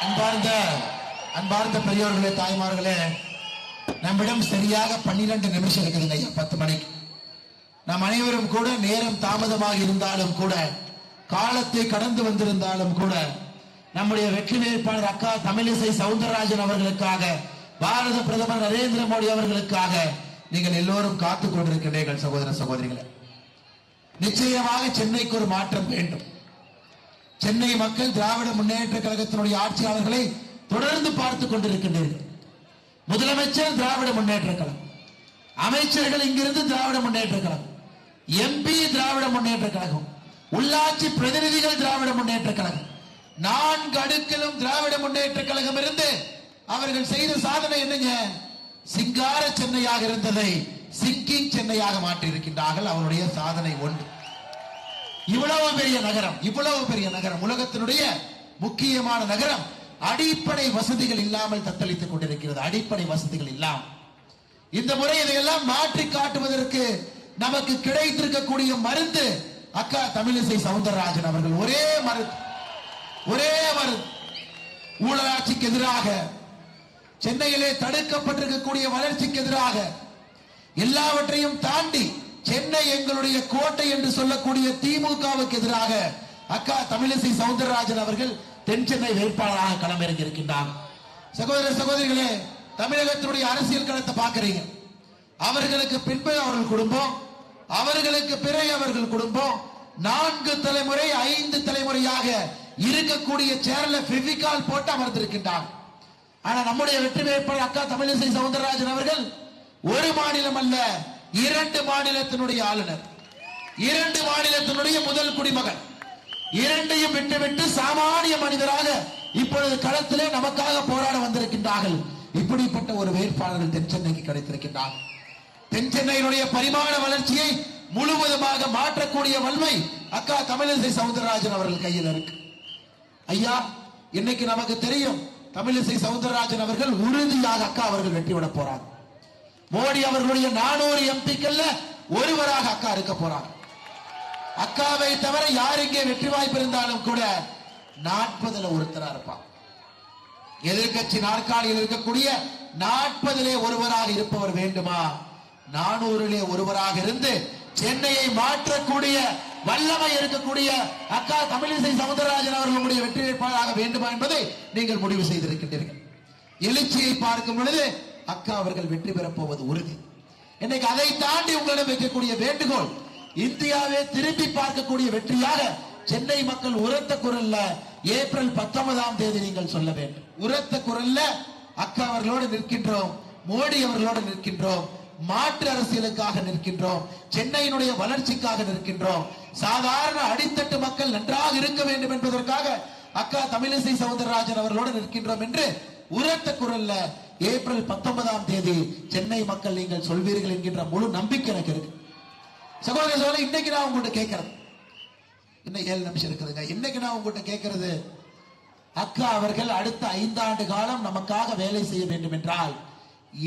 அன்பார்ந்த அன்பார்ந்த பெரியோர்களே, தாய்மார்களே, நம்மிடம் சரியாக 12 நிமிஷம் இருக்குதுங்க ஐயா. 10 மணிக்கு நாம் அனைவரும் கூட நேரம் தாமதமாக இருந்தாலும் கூட, காலத்தை கடந்து வந்திருந்தாலும் கூட, நம்முடைய வெற்றி வேட்பாளர் அக்கா தமிழிசை சவுந்தரராஜன் அவர்களுக்காக, பாரத பிரதமர் நரேந்திர மோடி அவர்களுக்காக நீங்கள் எல்லோரும் காத்துக் கொண்டிருக்கிறீர்கள். சகோதர சகோதரிகளே, நிச்சயமாக சென்னைக்கு ஒரு மாற்றம் வேண்டும். சென்னை மக்கள் திராவிட முன்னேற்ற கழகத்தினுடைய ஆட்சியாளர்களை தொடர்ந்து பார்த்துக் கொண்டிருக்கின்றீர்கள். முதலமைச்சர் திராவிட முன்னேற்ற கழகம், அமைச்சர்கள் இங்கிருந்து திராவிட முன்னேற்ற கழகம், எம்பி திராவிட முன்னேற்ற கழகம், உள்ளாட்சி பிரதிநிதிகள் திராவிட முன்னேற்ற கழகம், 4 அடுக்கிலும் திராவிட முன்னேற்ற கழகம் இருந்து அவர்கள் செய்த சாதனை என்னங்க? சிங்கார சென்னையாக இருந்ததை சிங்கிங் சென்னையாக மாற்றி இருக்கின்றார்கள். அவருடைய சாதனை ஒன்று. இவ்வளவு பெரிய நகரம், உலகத்தினுடைய முக்கியமான நகரம், அடிப்படை வசதிகள் இல்லாமல் தத்தளித்துக் கொண்டிருக்கிறது. அடிப்படை வசதிகள் இல்லாமல் இந்த முறை இதையெல்லாம் மாற்றி காட்டுவதற்கு நமக்கு கிடைத்திருக்கக்கூடிய மருந்து அக்கா தமிழிசை சவுந்தரராஜன் அவர்கள். ஒரே மருந்து. ஊழலாட்சிக்கு எதிராக, சென்னையிலே தடுக்கப்பட்டிருக்கக்கூடிய வளர்ச்சிக்கு எதிராக, எல்லாவற்றையும் தாண்டி சென்னை எங்களுடைய கோட்டை என்று சொல்லக்கூடிய திமுகவுக்கு எதிராக அக்கா தமிழிசை சவுந்தரராஜன் அவர்கள் தென் சென்னை வேட்பாளராக களமிறங்கி இருக்கின்றார். சகோதர சகோதரிகளே, தமிழகத்தினுடைய அரசியல் களத்தை பார்க்கிறீங்க. அவர்களுக்கு பின்பு அவர்கள் குடும்பம், அவர்களுக்கு பிறகு அவர்கள் குடும்பம், 4 தலைமுறை 5 தலைமுறையாக இருக்கக்கூடிய சேர்ல பெவிகால் போட்டு அமர்ந்திருக்கின்றார். ஆனா நம்முடைய வெற்றி வேட்பாளர் அக்கா தமிழிசை சவுந்தரராஜன் அவர்கள் ஒரு மாநிலம் அல்ல, 2 மாநிலத்தினுடைய ஆளுநர், 2 மாநிலத்தினுடைய முதல் குடிமகன், இரண்டையும் விட்டுவிட்டு சாமானிய மனிதராக இப்பொழுது களத்திலே நமக்காக போராட வந்திருக்கின்றார்கள். இப்படிப்பட்ட ஒரு வேட்பாளர்கள் தென் சென்னைக்கு கிடைத்திருக்கின்றார்கள். தென் சென்னையினுடைய பரிமாண வளர்ச்சியை முழுவதுமாக மாற்றக்கூடிய வலிமை அக்கா தமிழிசை சவுந்தரராஜன் அவர்கள் கையில் இருக்கு. ஐயா, இன்னைக்கு நமக்கு தெரியும், தமிழிசை சவுந்தரராஜன் அவர்கள் உறுதியாக அக்கா அவர்கள் வெற்றி விட போறாங்க. மோடி அவர்களுடைய 400 எம்பிக்கள்ல ஒருவராக அக்கா இருக்க போறாங்க. அக்காவை தவிர யார் இங்கே வெற்றி வாய்ப்பு இருந்தாலும் கூட 40ல ஒருத்தரா இருப்பாங்க. எதிர்கட்சி நாற்காலியில் இருக்கக்கூடிய 40லே ஒருவராக இருப்பவர் வேண்டுமா? 400லே ஒருவராக இருந்து சென்னையை மாற்றக்கூடிய வல்லமை இருக்கக்கூடிய அக்கா தமிழிசை சவுந்தரராஜன் அவர்களுடைய வெற்றி வேட்பாளராக வேண்டுமா என்பதை நீங்கள் முடிவு செய்திருக்கின்றீர்கள். எழுச்சியை பார்க்கும் பொழுது அக்கா அவர்கள் வெற்றி பெறப் போவது உறுதி. இன்னைக்கு அதை தாண்டி உங்களிடம் வைக்கக்கூடிய வேண்டுகோள், இந்தியாவை திரும்பி பார்க்கக்கூடிய வெற்றியாக சென்னை மக்கள் உரத்த குரல்ல ஏப்ரல் 19ஆம் தேதி நீங்கள் சொல்ல வேண்டும். உரத்த குரல்ல அக்கா அவர்களோடு நிற்கின்றோம், மோடி அவர்களோடு நிற்கின்றோம், மாற்று அரசியலுக்காக நிற்கின்றோம், சென்னையினுடைய வளர்ச்சிக்காக நிற்கின்றோம், சாதாரண அடித்தட்டு மக்கள் நன்றாக இருக்க வேண்டும் என்பதற்காக அக்கா தமிழிசை சவுந்தரராஜன் அவர்களோடு நிற்கின்றோம் என்று உரத்த குரல்ல ஏப்ரல் 19ஆம் தேதி சென்னை மக்கள் நீங்கள் சொல்வீர்கள் என்கின்ற முழு நம்பிக்கை எனக்கு இருக்கு. சகோதர சகோதரி, இன்னைக்கு நான் உங்கள்கிட்ட கேட்கறது, இன்னும் 7 நிமிஷம் இருக்குதுங்க. இன்னைக்கு நான் உங்கள்கிட்ட கேட்கறது, அக்கா அவர்கள் அடுத்த 5 ஆண்டு காலம் நமக்காக வேலை செய்ய வேண்டும் என்றால்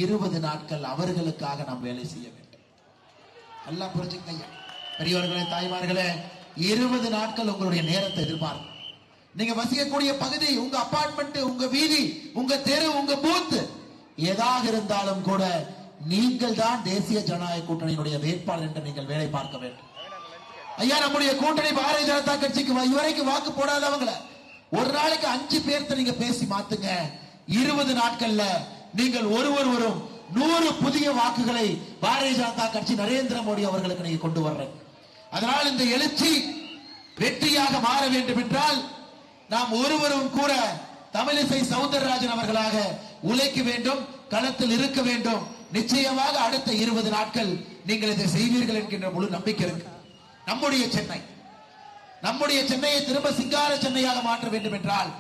20 நாட்கள் அவர்களுக்காக நாம் வேலை செய்ய வேண்டும். எல்லாம் புரிஞ்சுக்கங்க பெரியவர்களே, தாய்மார்களே, 20 நாட்கள் உங்களுடைய நேரத்தை எதிர்பார்க்கும். நீங்க வசிக்கக்கூடிய பகுதி, உங்க அபார்ட்மெண்ட், உங்க வீதி, உங்க தெரு, உங்க பூத் ஏதாக இருந்தாலும் கூட நீங்கள் தான் தேசிய ஜனநாயக கூட்டணியினுடைய வேட்பாளர் என்று நீங்கள் வேலை பார்க்க வேண்டும். ஐயா, நம்முடைய கூட்டணி பாரதிய ஜனதா கட்சிக்கு இதுவரைக்கும் வாக்கு போடாதவங்கள ஒரு நாளைக்கு 5 பேர்த்த நீங்க பேசி மாத்துங்க. 20 நாட்கள்ல நீங்கள் ஒருவரும் 100 புதிய வாக்குகளை பாரதிய ஜனதா கட்சி நரேந்திர மோடி அவர்களுக்கு நீங்க கொண்டு வர்றீங்க. அதனால் இந்த எழுச்சி வெற்றியாக மாற வேண்டும் என்றால் நாம் ஒருவரும் கூட தமிழிசை சவுந்தரராஜன் அவர்களாக உழைக்க வேண்டும், களத்தில் இருக்க வேண்டும். நிச்சயமாக அடுத்த 20 நாட்கள் நீங்கள் இதை செய்வீர்கள் என்கின்ற முழு நம்பிக்கை இருக்கு. நம்முடைய சென்னையை திரும்ப சிங்கார சென்னையாக மாற்ற வேண்டும் என்றால்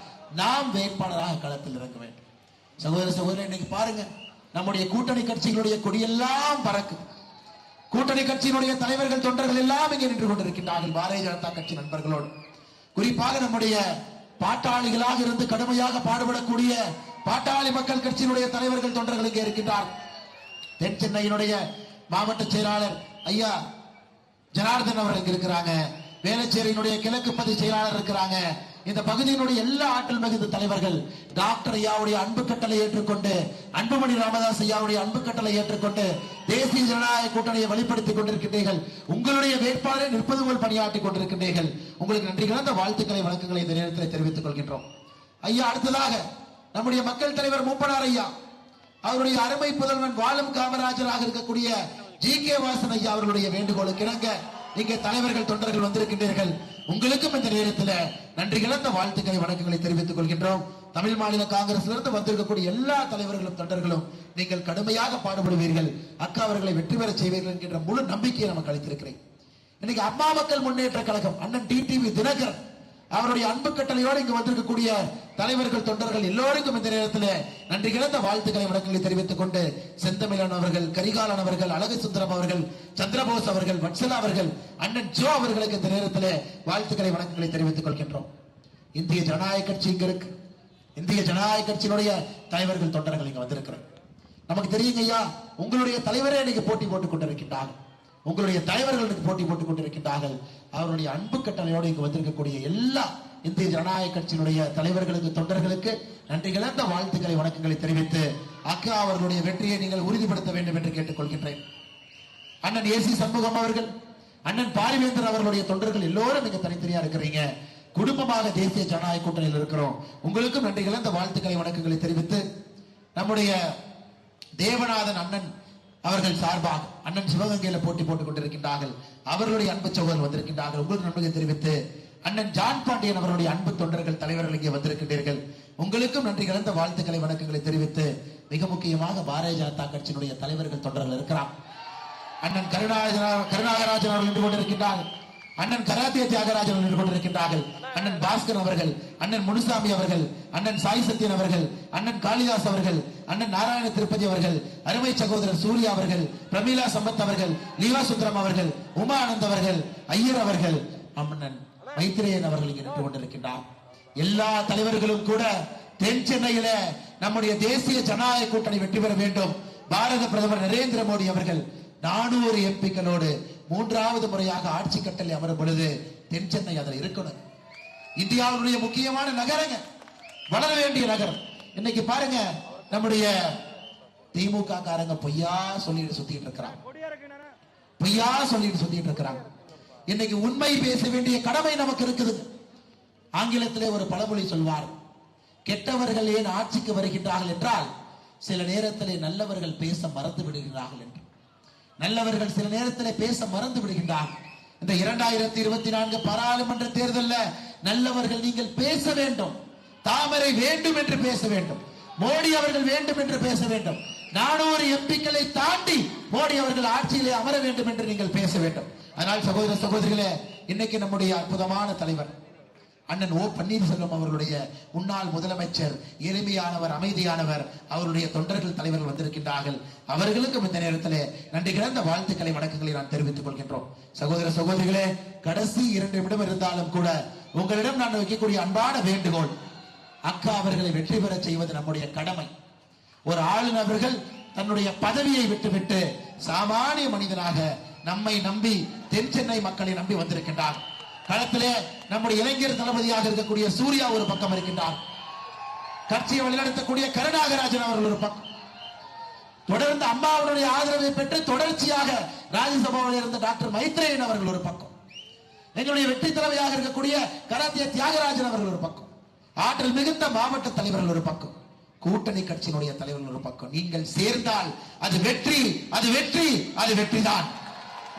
நாம் வேட்பாளராக களத்தில் இறங்க வேண்டும். சகோதர சகோதரி, இன்னைக்கு பாருங்க, நம்முடைய கூட்டணி கட்சிகளுடைய கொடியெல்லாம் பறக்குது. கூட்டணி கட்சியினுடைய தலைவர்கள், தொண்டர்கள் எல்லாம் இங்கே நின்று கொண்டிருக்கின்றார்கள் பாரதிய ஜனதா கட்சி நண்பர்களோடு. குறிப்பாக நம்முடைய பாட்டாளிகளாக இருந்து கடுமையாக பாடுபடக்கூடிய பாட்டாளி மக்கள் கட்சியினுடைய தலைவர்கள், தொண்டர்கள் இங்கே இருக்கின்றார். தென் சென்னையினுடைய மாவட்ட செயலாளர் ஐயா ஜனார்தன் அவர்கள் இருக்கிறாங்க. வேளச்சேரியினுடைய கிழக்கு பகுதி செயலாளர் இருக்கிறாங்க. இந்த பகுதியினுடைய எல்லா ஆற்றல் மிகுந்த தலைவர்கள் டாக்டர் ஐயாவுடைய அன்பு கட்டளை ஏற்றுக்கொண்டு, அன்புமணி ராமதாஸ் ஐயாவுடைய அன்பு கட்டளை ஏற்றுக்கொண்டு தேசிய ஜனநாயக கூட்டணியை வெளிப்படுத்திக் கொண்டிருக்கின்றீர்கள். உங்களுடைய வேட்பாளரை நிற்பது போல் பணியாற்றிக் கொண்டிருக்கின்றீர்கள். உங்களுக்கு நன்றி கலந்த வாழ்த்துக்களை வழக்கங்களை இந்த நேரத்தில் தெரிவித்துக் கொள்கின்றோம். ஐயா, அடுத்ததாக நம்முடைய மக்கள் தலைவர் மூப்பனார் ஐயா அவருடைய அருமை புதல்வன் வாழும் காமராஜராக இருக்கக்கூடிய ஜி.கே. வாசன் ஐயா அவர்களுடைய வேண்டுகோளுக்கு இணங்க இங்கே தலைவர்கள் தொண்டர்கள் வந்திருக்கின்றீர்கள். உங்களுக்கும் இந்த நேரத்தில் நன்றி கலந்த வாழ்த்துக்களை வணக்கங்களை தெரிவித்துக் கொள்கின்றோம். தமிழ் மாநில காங்கிரஸ்ல இருந்து வந்திருக்கக்கூடிய எல்லா தலைவர்களும் தொண்டர்களும் நீங்கள் கடுமையாக பாடுபடுவீர்கள், அக்கா அவர்களை வெற்றி பெற செய்வீர்கள் என்கின்ற முழு நம்பிக்கையை நமக்கு அளித்திருக்கிறேன். இன்னைக்கு அம்மா மக்கள் முன்னேற்ற கழகம் அண்ணன் டிடிவி தினகரன் அவருடைய அன்பு கட்டளையோடு இங்கு வந்திருக்கக்கூடிய தலைவர்கள் தொண்டர்கள் எல்லோருக்கும் இந்த நேரத்தில் நன்றி கிடந்த வாழ்த்துக்களை வணக்கங்களை தெரிவித்துக் கொண்டு, செந்தமிழன் அவர்கள், கரிகாலன் அவர்கள், அழகு சுந்தரம் அவர்கள், சந்திரபோஸ் அவர்கள், வட்சலா அவர்கள், அண்ணன் ஜோ அவர்களுக்கு இந்த நேரத்தில் வாழ்த்துக்களை வணக்கங்களை தெரிவித்துக் கொள்கின்றோம். இந்திய ஜனநாயக கட்சி இங்க இருக்கு. இந்திய ஜனநாயக கட்சியினுடைய தலைவர்கள் தொண்டர்கள் இங்க வந்திருக்கிறோம். நமக்கு தெரியுங்க ஐயா, உங்களுடைய தலைவரே இன்னைக்கு போட்டி போட்டுக் கொண்டிருக்கின்றார்கள். உங்களுடைய தலைவர்களுக்கு போட்டி போட்டுக் கொண்டிருக்கின்றார்கள். அவருடைய அன்பு கட்டளையோடு இங்கு வந்திருக்கக்கூடிய எல்லா இந்திய ஜனநாயக கட்சியினுடைய தலைவர்களுக்கு தொண்டர்களுக்கு நன்றி கலந்த வாழ்த்துக்களை வணக்கங்களை தெரிவித்து, அக்கா அவர்களுடைய வெற்றியை நீங்கள் உறுதிப்படுத்த வேண்டும் என்று கேட்டுக் கொள்கின்றேன். அண்ணன் ஏசி சண்முகம் அவர்கள், அண்ணன் பாரிவேந்தர் அவர்களுடைய தொண்டர்கள் எல்லோரும் நீங்க தனித்தனியா இருக்கிறீங்க. குடும்பமாக தேசிய ஜனநாயக கூட்டணியில் இருக்கிறோம். உங்களுக்கும் நன்றி கலந்த வாழ்த்துக்களை வணக்கங்களை தெரிவித்து, நம்முடைய தேவநாதன் அண்ணன் அவர்கள் சார்பாக அண்ணன் சிவகங்கையில போட்டி போட்டுக் கொண்டிருக்கின்றார்கள். அவர்களுடைய அன்பு சகோதரர் வந்திருக்கின்றார்கள். உங்களுக்கு நன்றியை தெரிவித்து, அண்ணன் ஜான் பாண்டியன் அவருடைய அன்பு தொண்டர்கள் தலைவர்கள் இங்கே வந்திருக்கின்றீர்கள். உங்களுக்கும் நன்றி கலந்த வாழ்த்துக்களை வணக்கங்களை தெரிவித்து, மிக முக்கியமாக பாரதிய ஜனதா கட்சியினுடைய தலைவர்கள் தொண்டர்கள் இருக்கிறார். அண்ணன் கருணாகராஜன் அவர்கள் நின்று கொண்டிருக்கின்றார்கள். அண்ணன் கராத்தே தியாகராஜன் நின்று கொண்டிருக்கின்றார்கள். அண்ணன் பாஸ்கர் அவர்கள், அண்ணன் முனுசாமி அவர்கள், அண்ணன் சாய் சத்யன் அவர்கள், அண்ணன் காளிதாஸ் அவர்கள், அண்ணன் நாராயண திருப்பதி அவர்கள், அருமை சகோதரர் சூர்யா அவர்கள், பிரமீளா சம்பத் அவர்கள், லீவா சுந்தரம் அவர்கள், உமா ஆனந்த் அவர்கள், ஐயர் அவர்கள், அண்ணன் மைத்ரேயன் அவர்கள் இங்கே நின்று கொண்டிருக்கின்றார். எல்லா தலைவர்களும் கூட தென் சென்னையில நம்முடைய தேசிய ஜனநாயக கூட்டணி வெற்றி பெற வேண்டும். பாரத பிரதமர் நரேந்திர மோடி அவர்கள் 400 எம்பிக்களோடு 3வது முறையாக ஆட்சி கட்டளை அமரும் பொழுது தென் சென்னை அதில் இருக்கணும். இந்தியாவுடைய முக்கியமான நகரங்க, வளர வேண்டிய நகரம். இன்னைக்கு பாருங்க, நம்முடைய திமுக காரங்க பொய்யா சொல்லிட்டு சுத்திட்டு இருக்கிறாங்க, பொய்யா சொல்லிட்டு சுத்திட்டு இருக்கிறாங்க. இன்னைக்கு உண்மை பேச வேண்டிய கடமை நமக்கு இருக்குது. ஆங்கிலத்திலே ஒரு பழமொழி சொல்வார், கெட்டவர்கள் ஏன் ஆட்சிக்கு வருகின்றார்கள் என்றால் சில நேரத்திலே நல்லவர்கள் பேச மறந்து விடுகிறார்கள் என்று. நல்லவர்கள் சில நேரத்தில் பேச மறந்து விடுகின்றார்கள். இந்த 2024 பாராளுமன்ற தேர்தலில் நல்லவர்கள் நீங்கள் பேச வேண்டும். தாமரை வேண்டும் என்று பேச வேண்டும். மோடி அவர்கள் வேண்டும் என்று பேச வேண்டும். 400 எம்பிக்களை தாண்டி மோடி அவர்கள் ஆட்சியிலே அமர வேண்டும் என்று நீங்கள் பேச வேண்டும். அதனால் சகோதர சகோதரிகளே, இன்னைக்கு நம்முடைய அற்புதமான தலைவர் அண்ணன் ஓ பன்னீர்செல்வம் அவர்களுடைய முன்னாள் முதலமைச்சர், எளிமையானவர், அமைதியானவர், அவருடைய தொண்டர்கள் தலைவர்கள் வந்திருக்கின்றார்கள். அவர்களுக்கும் இந்த நேரத்தில் நன்றி கிடந்த வாழ்த்துக்களை வணக்கங்களை நான் தெரிவித்துக் கொள்கின்றோம். சகோதர சகோதரிகளே, கடைசி 2 நிமிடம் இருந்தாலும் கூட உங்களிடம் நான் வைக்கக்கூடிய அன்பான வேண்டுகோள், அக்கா அவர்களை வெற்றி பெற செய்வது நம்முடைய கடமை. ஒரு ஆளுநர்கள் தன்னுடைய பதவியை விட்டுவிட்டு சாமானிய மனிதனாக நம்மை நம்பி தென் சென்னை மக்களை நம்பி வந்திருக்கின்றார். களத்திலே நம்முடைய இளைஞர் தளபதியாக இருக்கக்கூடிய சூர்யா ஒரு பக்கம் இருக்கின்றார். கட்சியை வழிநடத்தக்கூடிய கருணாகராஜன் அவர்கள் ஒரு பக்கம். தொடர்ந்து அம்மாவுடைய ஆதரவை பெற்று தொடர்ச்சியாக ராஜ்யசபாவில் இருந்த டாக்டர் மைத்ரேயன் அவர்கள் ஒரு பக்கம். எங்களுடைய வெற்றி தலைமையாக இருக்கக்கூடிய கராத்தே தியாகராஜன் அவர்கள் ஒரு பக்கம். ஆற்றல் மிகுந்த மாவட்ட தலைவர்கள் ஒரு பக்கம். கூட்டணி கட்சியினுடைய தலைவர்கள் ஒரு பக்கம். நீங்கள் சேர்ந்தால் அது வெற்றி, அது வெற்றி, அது வெற்றிதான்.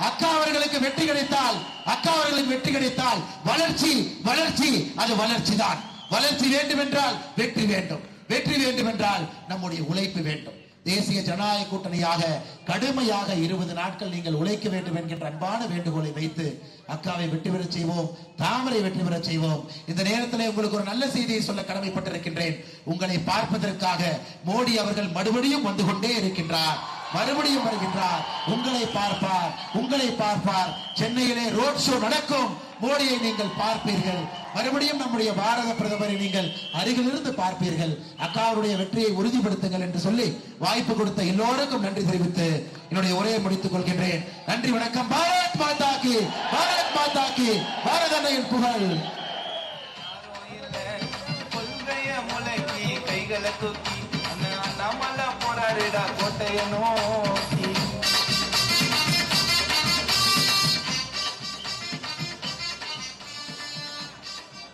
அக்கா அவர்களுக்கு வெற்றி கிடைத்தால், அக்கா அவர்களுக்கு வெற்றி கிடைத்தால் வளர்ச்சி, வளர்ச்சி, அது வளர்ச்சி தான். வளர்ச்சி வேண்டும் என்றால் வெற்றி வேண்டும். வெற்றி வேண்டும் என்றால் நம்முடைய உழைப்பு வேண்டும். தேசிய ஜனநாயக கூட்டணியாக கடுமையாக 20 நாட்கள் நீங்கள் உழைக்க வேண்டும் என்கின்ற அன்பான வேண்டுகோளை வைத்து அக்காவை வெற்றி பெற செய்வோம், தாமரை வெற்றி பெற செய்வோம். இந்த நேரத்தில் உங்களுக்கு ஒரு நல்ல செய்தியை சொல்ல கடமைப்பட்டிருக்கின்றேன். உங்களை பார்ப்பதற்காக மோடி அவர்கள் மறுபடியும் வந்து கொண்டே இருக்கின்றார், மறுபடியும் வருகின்றார். உங்களை பார்ப்பார், உங்களை பார்ப்பார். சென்னையிலே ரோட் ஷோ நடக்கும். மோடியை நீங்கள் பார்ப்பீர்கள். மறுபடியும் நம்முடைய பாரத பிரதமரை நீங்கள் அருகிலிருந்து பார்ப்பீர்கள். அக்காவுடைய வெற்றியை உறுதிப்படுத்துங்கள் என்று சொல்லி வாய்ப்பு கொடுத்த எல்லோருக்கும் நன்றி தெரிவித்து என்னுடைய உரையை முடித்துக் கொள்கின்றேன். நன்றி, வணக்கம். பாரத் மாதா கி, பாரத் மாதா கி, பாரத அன்னையின் புகழ். தூக்கி அண்ணாமலை போறாருடா கோட்டையை நோக்கி.